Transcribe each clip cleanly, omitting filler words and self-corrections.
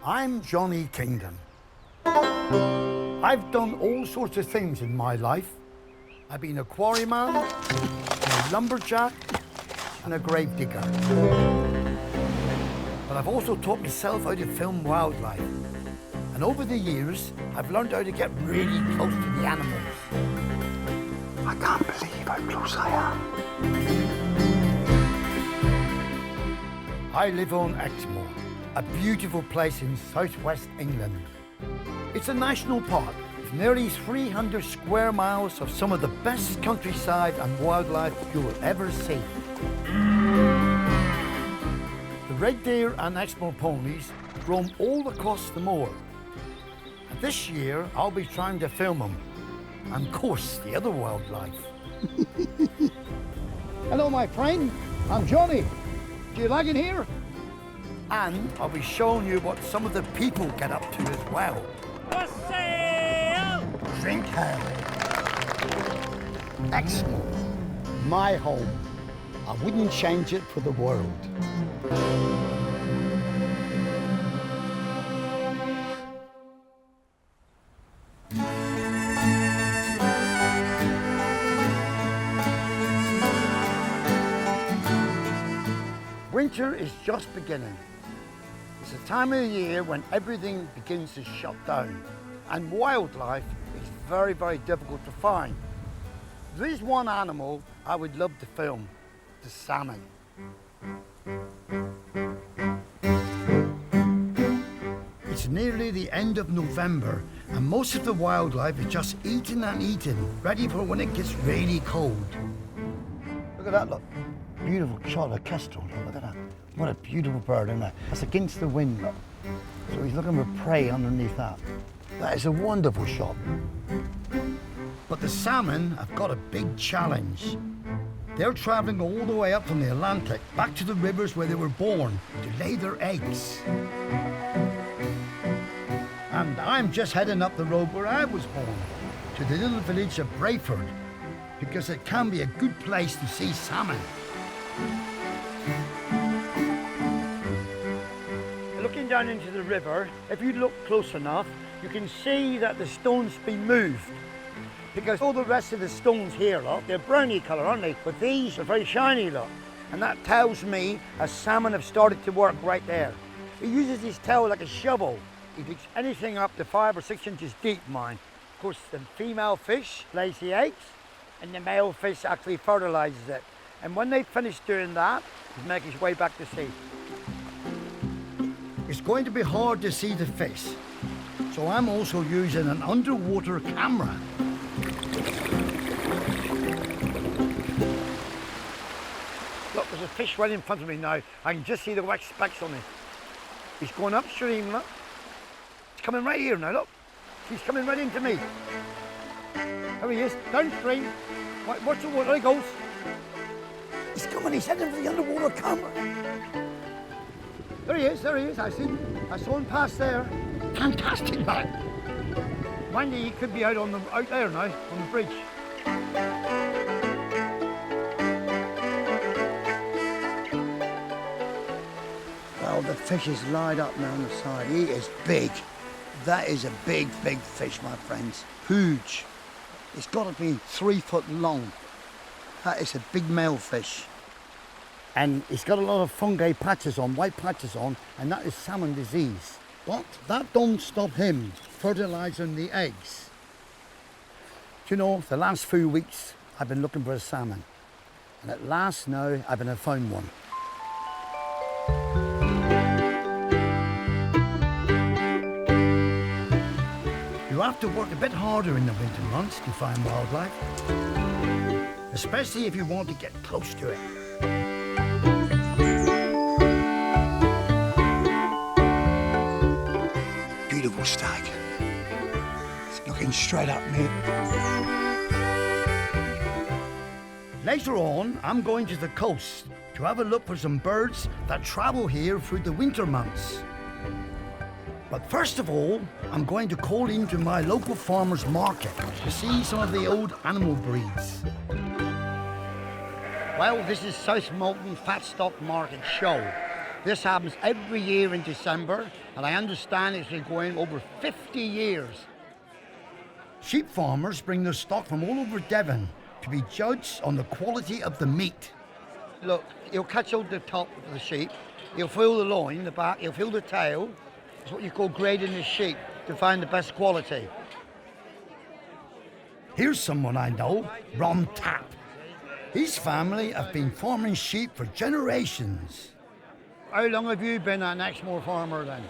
I'm Johnny Kingdon. I've done all sorts of things in my life. I've been a quarryman, a lumberjack, and a gravedigger. But I've also taught myself how to film wildlife. And over the years, I've learned how to get really close to the animals. I can't believe how close I am. I live on Exmoor, a beautiful place in southwest England. It's a national park with nearly 300 square miles of some of the best countryside and wildlife you will ever see. The red deer and Exmoor ponies roam all across the moor. And this year, I'll be trying to film them, and of course, the other wildlife. Hello, my friend. I'm Johnny. Do you like it here? And I'll be showing you what some of the people get up to as well. Wassailing! Drink ale. Exmoor, my home. I wouldn't change it for the world. Winter is just beginning. It's a time of the year when everything begins to shut down, and wildlife is very, very difficult to find. There is one animal I would love to film, the salmon. It's nearly the end of November, and most of the wildlife is just eating and eating, ready for when it gets really cold. Look at that, look. Beautiful shot of kestrel, look at that. What a beautiful bird, isn't it? That's against the wind, look. So he's looking for prey underneath that. That is a wonderful shot. But the salmon have got a big challenge. They're travelling all the way up from the Atlantic, back to the rivers where they were born, to lay their eggs. And I'm just heading up the road where I was born, to the little village of Brayford, because it can be a good place to see salmon. Looking down into the river, if you look close enough, you can see that the stone's been moved. Because all the rest of the stones here, look, they're browny colour, aren't they? But these are very shiny, look. And that tells me a salmon have started to work right there. He uses his tail like a shovel. He digs anything up to 5 or 6 inches deep, mine. Of course, the female fish lays the eggs, and the male fish actually fertilises it. And when they finish doing that, he's making his way back to sea. It's going to be hard to see the fish, so I'm also using an underwater camera. Look, there's a fish right in front of me now. I can just see the white specks on him. He's going upstream, look. He's coming right here now, look. He's coming right into me. There he is, downstream. Watch the water, there he goes. He's coming, he's heading for the underwater camera. There he is, I saw him pass there. Fantastic, man. Wendy, he could be out there now, on the bridge. Well, the fish is lined up now on the side. He is big. That is a big, big fish, my friends. Huge. It's got to be 3 foot long. That is a big male fish. And it's got a lot of fungi patches on, white patches on, and that is salmon disease. But that don't stop him fertilising the eggs. Do you know, the last few weeks I've been looking for a salmon. And at last now I've found one. You have to work a bit harder in the winter months to find wildlife. Especially if you want to get close to it. Beautiful stag. It's looking straight at me. Later on, I'm going to the coast to have a look for some birds that travel here through the winter months. But first of all, I'm going to call into my local farmer's market to see some of the old animal breeds. Well, this is South Malton Fat Stock Market Show. This happens every year in December, and I understand it's been going over 50 years. Sheep farmers bring their stock from all over Devon to be judged on the quality of the meat. Look, he'll catch out the top of the sheep, he'll feel the loin, the back, he'll feel the tail. It's what you call grading the sheep to find the best quality. Here's someone I know, Ron Tapp. His family have been farming sheep for generations. How long have you been an Exmoor farmer then?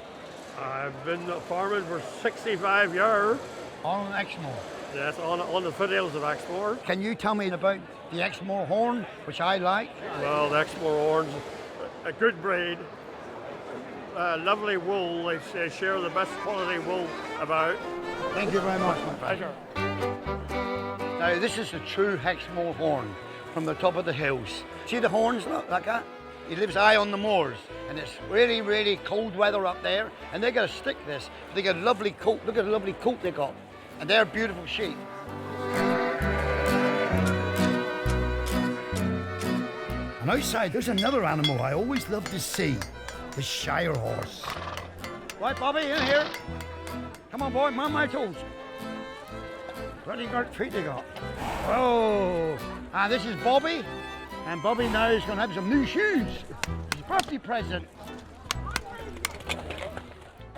I've been farming for 65 years. On Exmoor? Yes, on the foothills of Exmoor. Can you tell me about the Exmoor horn, which I like? Well, the Exmoor horn's a good breed. Lovely wool. They share the best quality wool about. Thank you very much, my friend. Pleasure. Now, this is a true Exmoor horn from the top of the hills. See the horns, look, like that? He lives high on the moors, and it's really, really cold weather up there, and they got to stick this. They got a lovely coat. Look at the lovely coat they got, and they're beautiful sheep. And outside, there's another animal I always love to see, the Shire horse. Right, Bobby, in here. Come on, boy, mind my toes. Bloody great feet they got. Oh, and this is Bobby. And Bobby now is going to have some new shoes. It's a birthday present.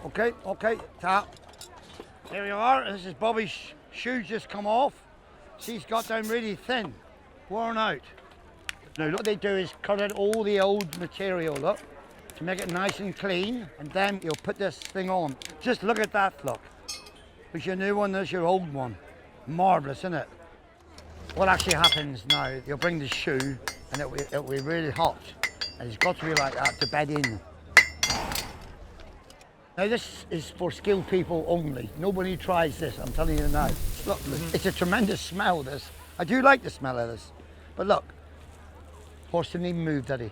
Okay, tap. There you are. This is Bobby's shoes just come off. See, he's got them really thin, worn out. Now, what they do is cut out all the old material, look, to make it nice and clean. And then you'll put this thing on. Just look at that, look. There's your new one, there's your old one. Marvellous, isn't it? What actually happens now, you'll bring the shoe and it'll be really hot. And it's got to be like that to bed in. Now this is for skilled people only. Nobody tries this, I'm telling you now. Look, it's a tremendous smell, this. I do like the smell of this. But look, horse didn't even move, did he?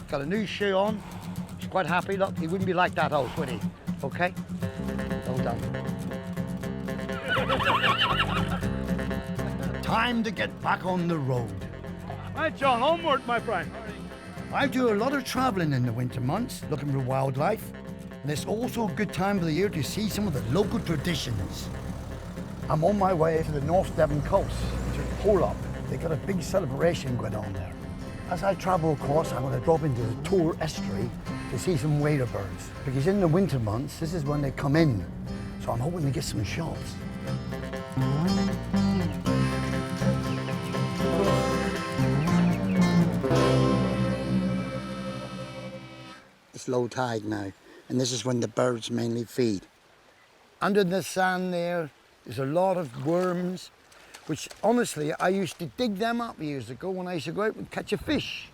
Got a new shoe on. He's quite happy, look. He wouldn't be like that else, would he? Okay? Well done. Time to get back on the road. Right, John, onward, my friend. I do a lot of travelling in the winter months, looking for wildlife. And it's also a good time of the year to see some of the local traditions. I'm on my way to the North Devon coast, to Porlock. They've got a big celebration going on there. As I travel across, I'm going to drop into the Tor estuary to see some wader birds. Because in the winter months, this is when they come in. So I'm hoping to get some shots. It's low tide now, and this is when the birds mainly feed. Under the sand there's a lot of worms, which honestly, I used to dig them up years ago when I used to go out and catch a fish.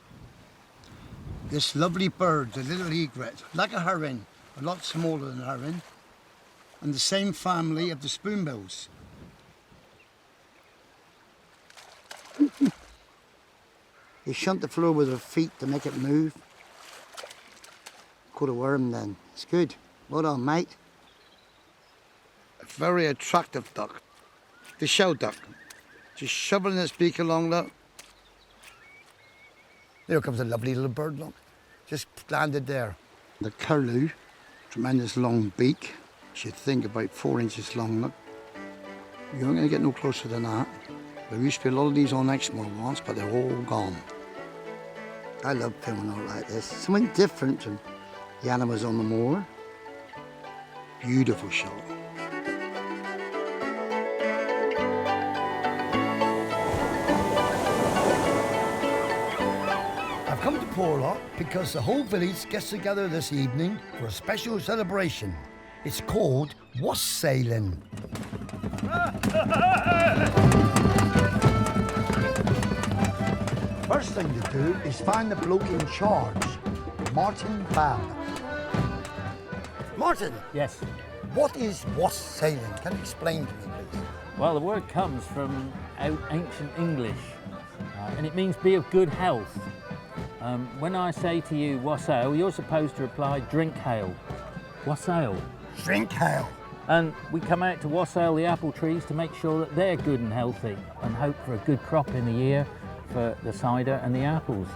This lovely bird, the little egret, like a heron, a lot smaller than a heron, and the same family of the spoonbills. They shunt the floor with their feet to make it move. Caught a worm then. It's good. Well done, mate. A very attractive duck. The show duck. Just shoveling its beak along, look. There comes a lovely little bird, look. Just landed there. The curlew, tremendous long beak. Should think about 4 inches long, look. You aren't going to get no closer than that. There used to be a lot of these on Exmoor once, but they're all gone. I love filming out like this. Something different from the animals on the moor. Beautiful shot. I've come to Porlock because the whole village gets together this evening for a special celebration. It's called Wassailing. First thing to do is find the bloke in charge, Martin Babb. Martin? Yes. What is wassailing? Can you explain to me, please? Well, the word comes from ancient English, and it means be of good health. When I say to you wassail, you're supposed to reply drink hail. Wassail. Drink hail. And we come out to wassail the apple trees to make sure that they're good and healthy and hope for a good crop in the year for the cider and the apples.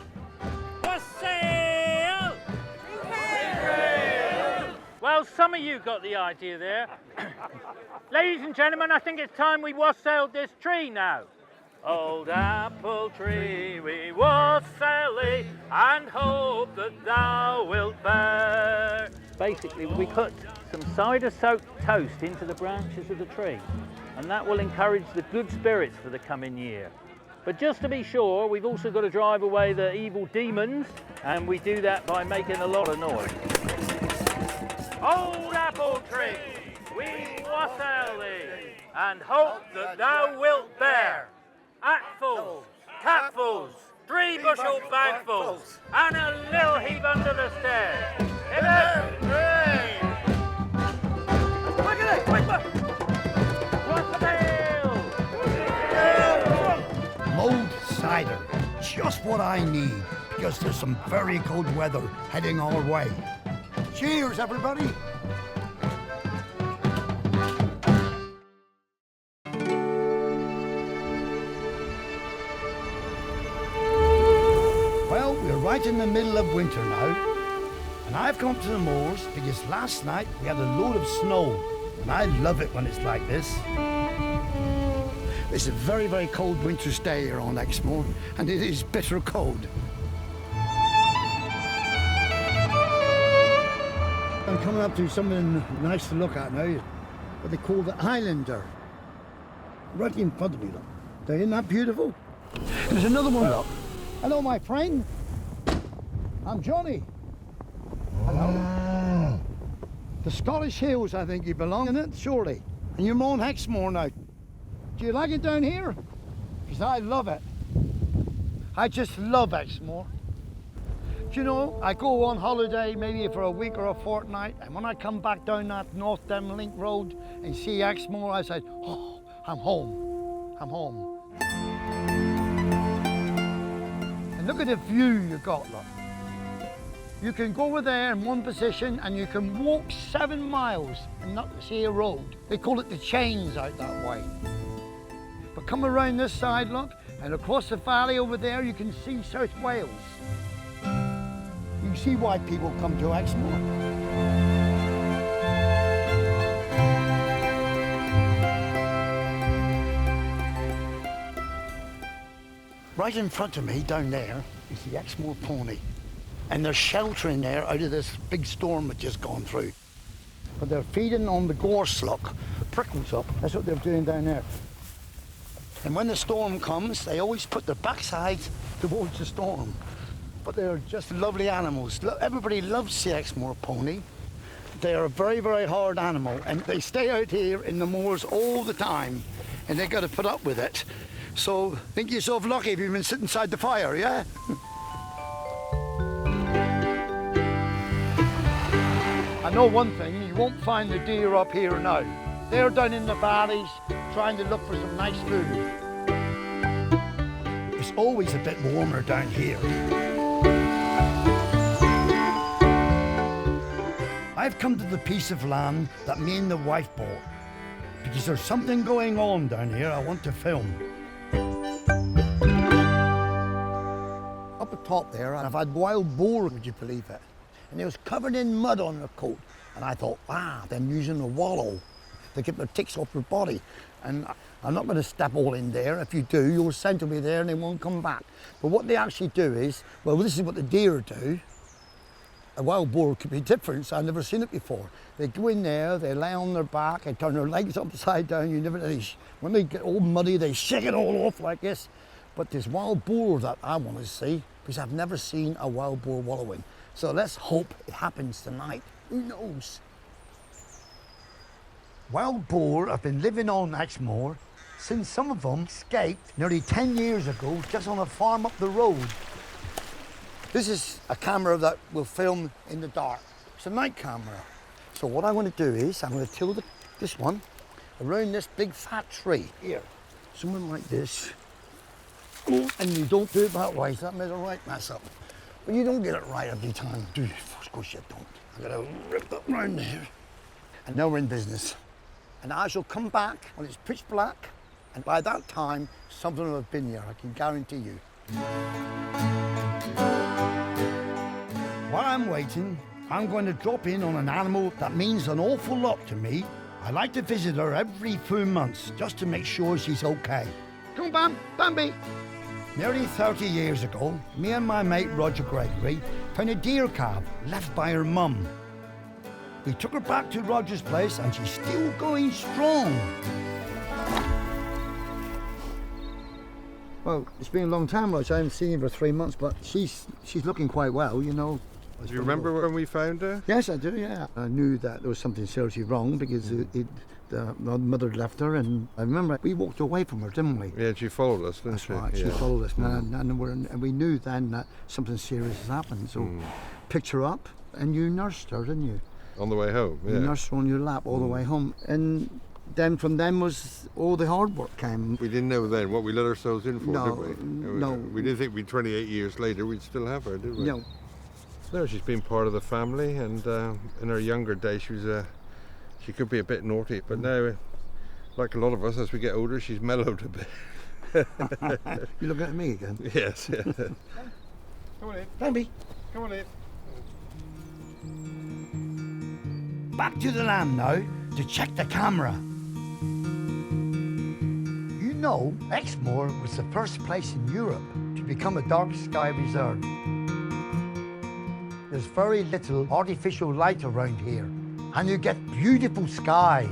Wassail! Well, some of you got the idea there. Ladies and gentlemen, I think it's time we wassailed this tree now. Old apple tree, we wassail thee, and hope that thou wilt bear. Basically, we put some cider-soaked toast into the branches of the tree, and that will encourage the good spirits for the coming year. But just to be sure, we've also got to drive away the evil demons, and we do that by making a lot of noise. Old apple tree, we wassail thee, and hope that thou wilt bear. Hatfuls, capfuls, 3 bushel bagfuls, and a little heap under the stairs. In it, look at it, quick, wassail! Mulled cider, just what I need, because there's some very cold weather heading our way. Cheers, everybody! Well, we're right in the middle of winter now, and I've come to the moors because last night we had a load of snow, and I love it when it's like this. It's a very, very cold winter's day here on Exmoor, and it is bitter cold. I'm coming up to something nice to look at now, what they call the Islander. Right in front of me, look. Isn't that beautiful? There's another one, look. Hello, my friend. I'm Johnny. Hello. The Scottish Hills, I think you belong in it, surely. And you're on Exmoor now. Do you like it down here? Because I love it. I just love Exmoor. Do you know, I go on holiday maybe for a week or a fortnight, and when I come back down that Northern Link Road and see Exmoor, I say, oh, I'm home. I'm home. And look at the view you got, look. You can go over there in one position and you can walk 7 miles and not see a road. They call it the chains out that way. But come around this side, look, and across the valley over there you can see South Wales. You see why people come to Exmoor. Right in front of me, down there, is the Exmoor pony. And they're sheltering there out of this big storm that's just gone through. But they're feeding on the gorse, look, the prickles up. That's what they're doing down there. And when the storm comes, they always put their backside towards the storm. But they're just lovely animals. Everybody loves the Exmoor pony. They are a very, very hard animal, and they stay out here in the moors all the time, and they got to put up with it. So think yourself lucky if you've been sitting inside the fire, yeah? I know one thing, you won't find the deer up here now. They're down in the valleys trying to look for some nice food. It's always a bit warmer down here. I've come to the piece of land that me and the wife bought because there's something going on down here I want to film. Up the top there, I've had wild boar, would you believe it? And it was covered in mud on their coat. And I thought, wow, they're using a wallow to get the ticks off their body. And I'm not going to step all in there. If you do, your scent will be there and they won't come back. But what they actually do is, well, this is what the deer do. A wild boar could be different, so I've never seen it before. They go in there, they lay on their back, they turn their legs upside down. When they get all muddy, they shake it all off like this. But this wild boar that I want to see, because I've never seen a wild boar wallowing. So let's hope it happens tonight. Who knows? Wild boar have been living on Exmoor since some of them escaped nearly 10 years ago just on a farm up the road. This is a camera that will film in the dark. It's a night camera. So what I'm going to do is I'm going to tilt this one around this big fat tree here. Something like this. And you don't do it that way, so that made a right mess up. But you don't get it right every time, do you? Of course you don't. I'm going to rip that round there. And now we're in business. And I shall come back when it's pitch black, and by that time, something will have been here, I can guarantee you. While I'm waiting, I'm going to drop in on an animal that means an awful lot to me. I like to visit her every few months just to make sure she's okay. Come on, Bam, Bambi. Nearly 30 years ago, me and my mate Roger Gregory found a deer calf left by her mum. We took her back to Roger's place and she's still going strong. Well, it's been a long time, Roger. I haven't seen her for 3 months, but she's looking quite well, you know. Do you remember when we found her? Yes, I do, yeah. I knew that there was something seriously wrong because the mother left her, and I remember we walked away from her, didn't we? Yeah, she followed us, didn't That's she? right, she followed us, and we knew then that something serious has happened. So picked her up, and you nursed her, didn't you? On the way home, yeah. You nursed her on your lap all the way home. And then from then was all the hard work came. We didn't know then what we let ourselves in for, No, did we? no. We didn't think 28 years later we'd still have her, did we? No. No, she's been part of the family, and in her younger days she could be a bit naughty, but now, like a lot of us, as we get older, she's mellowed a bit. You looking at me again? Yes. Yeah. Come on in. Bambi. Come on in. Back to the lamb now to check the camera. You know, Exmoor was the first place in Europe to become a dark sky reserve. There's very little artificial light around here, and you get beautiful skies.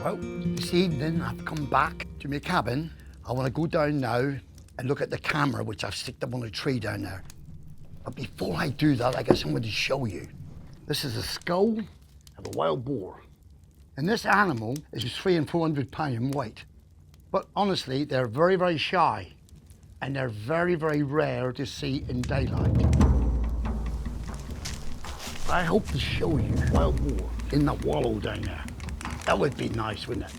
Well, this evening I've come back to my cabin. I want to go down now and look at the camera, which I've sticked up on a tree down there. But before I do that, I got something to show you. This is a skull of a wild boar. And this animal is 300 and 400 pounds in weight. But honestly, they're very, very shy. And they're very, very rare to see in daylight. I hope to show you wild boar in that wallow down there. That would be nice, wouldn't it?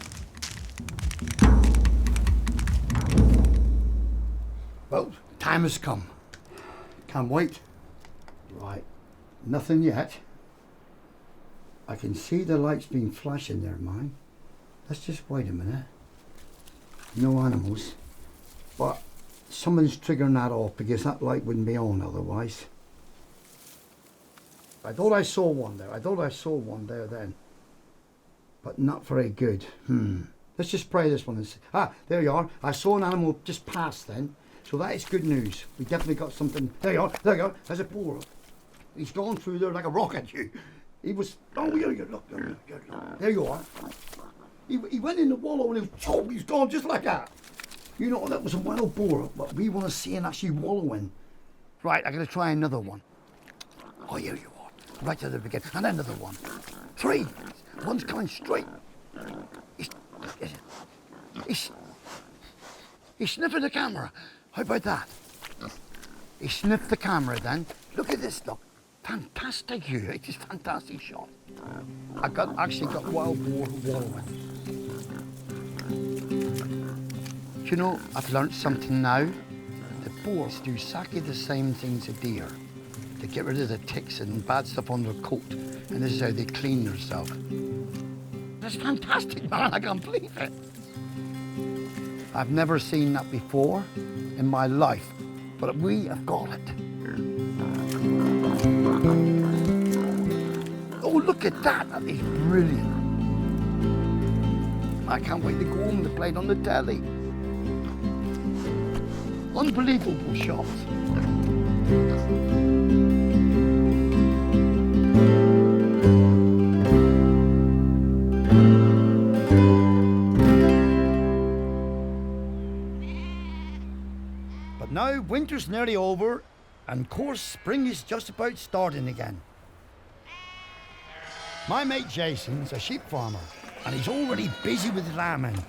Well, time has come. Can't wait. Right, nothing yet. I can see the lights being flashing there, mine. Let's just wait a minute. No animals, but someone's triggering that off because that light wouldn't be on otherwise. I thought I saw one there. I thought I saw one there then. But not very good. Let's just spray this one and see. Ah, there you are. I saw an animal just pass then. So that is good news. We definitely got something. There you are. There you are. There's a boar. He's gone through there like a rocket. He was. Oh, here you look. There you are. He went in the wallow and he's gone just like that. You know, that was a wild boar, but we want to see him actually wallowing. Right, I'm going to try another one. Oh, here you are. Right to the beginning. And another one. 3. One's coming straight. He's sniffing the camera. How about that? He sniffed the camera then. Look at this, look. Fantastic view. It's just fantastic shot. I actually got wild boar wallowing. You know, I've learnt something now. The boars do exactly the same things as deer. They get rid of the ticks and bad stuff on their coat, and this is how they clean themselves. That's fantastic, man. I can't believe it. I've never seen that before in my life, but we have got it. Oh, look at that. That is brilliant. I can't wait to go home to play it on the telly. Unbelievable shots. But now winter's nearly over, and of course spring is just about starting again. My mate Jason's a sheep farmer, and he's already busy with lambing.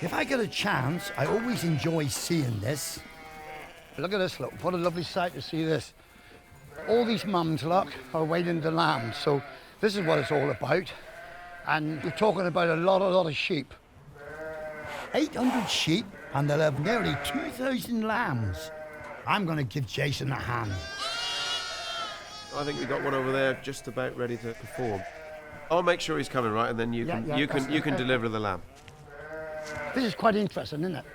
If I get a chance, I always enjoy seeing this. Look at this, look, what a lovely sight to see this. All these mums, look, are waiting to lamb, so this is what it's all about. And we're talking about a lot of sheep. 800 sheep, and they'll have nearly 2,000 lambs. I'm going to give Jason a hand. I think we got one over there just about ready to perform. I'll make sure he's coming, right, and then you can deliver the lamb. This is quite interesting, isn't it?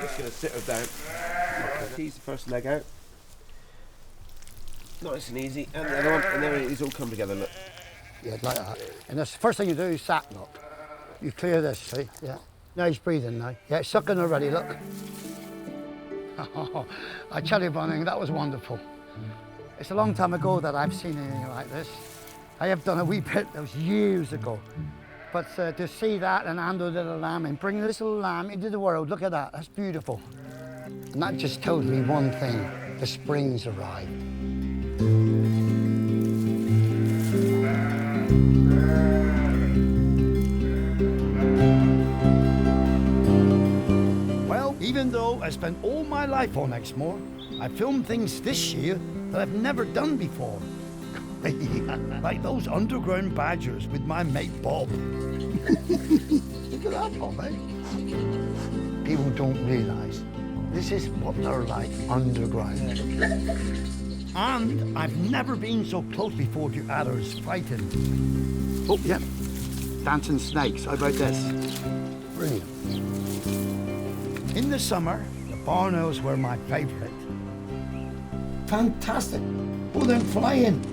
Just going to sit her down. Tease the first leg out. Nice and easy. And the other one, and then these all come together, look. Yeah, like that. And the first thing you do is sat, look. You clear this, see? Yeah. Now he's breathing now. Yeah, it's sucking already, look. Oh, I tell you one thing, that was wonderful. It's a long time ago that I've seen anything like this. I have done a wee bit, that was years ago. But to see that and handle the little lamb and bring this little lamb into the world, look at that, that's beautiful. And that just tells me one thing, the spring's arrived. Well, even though I spent all my life on Exmoor, I filmed things this year that I've never done before. Like those underground badgers with my mate Bob. Look at that, Bob, eh? People don't realise this is what they're like underground. And I've never been so close before to adders fighting. Oh, yeah. Dancing snakes. How about this? Brilliant. In the summer, the barn owls were my favourite. Fantastic. Oh, they're flying.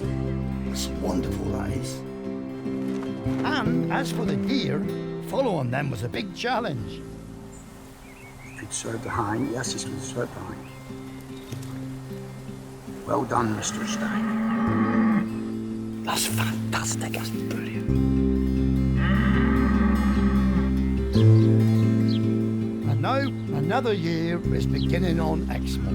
It's wonderful, that is. And as for the deer, following them was a big challenge. He'd serve behind. Yes, he's going to serve behind. Well done, Mr. Stein. That's fantastic. That's brilliant. And now another year is beginning on Exmoor.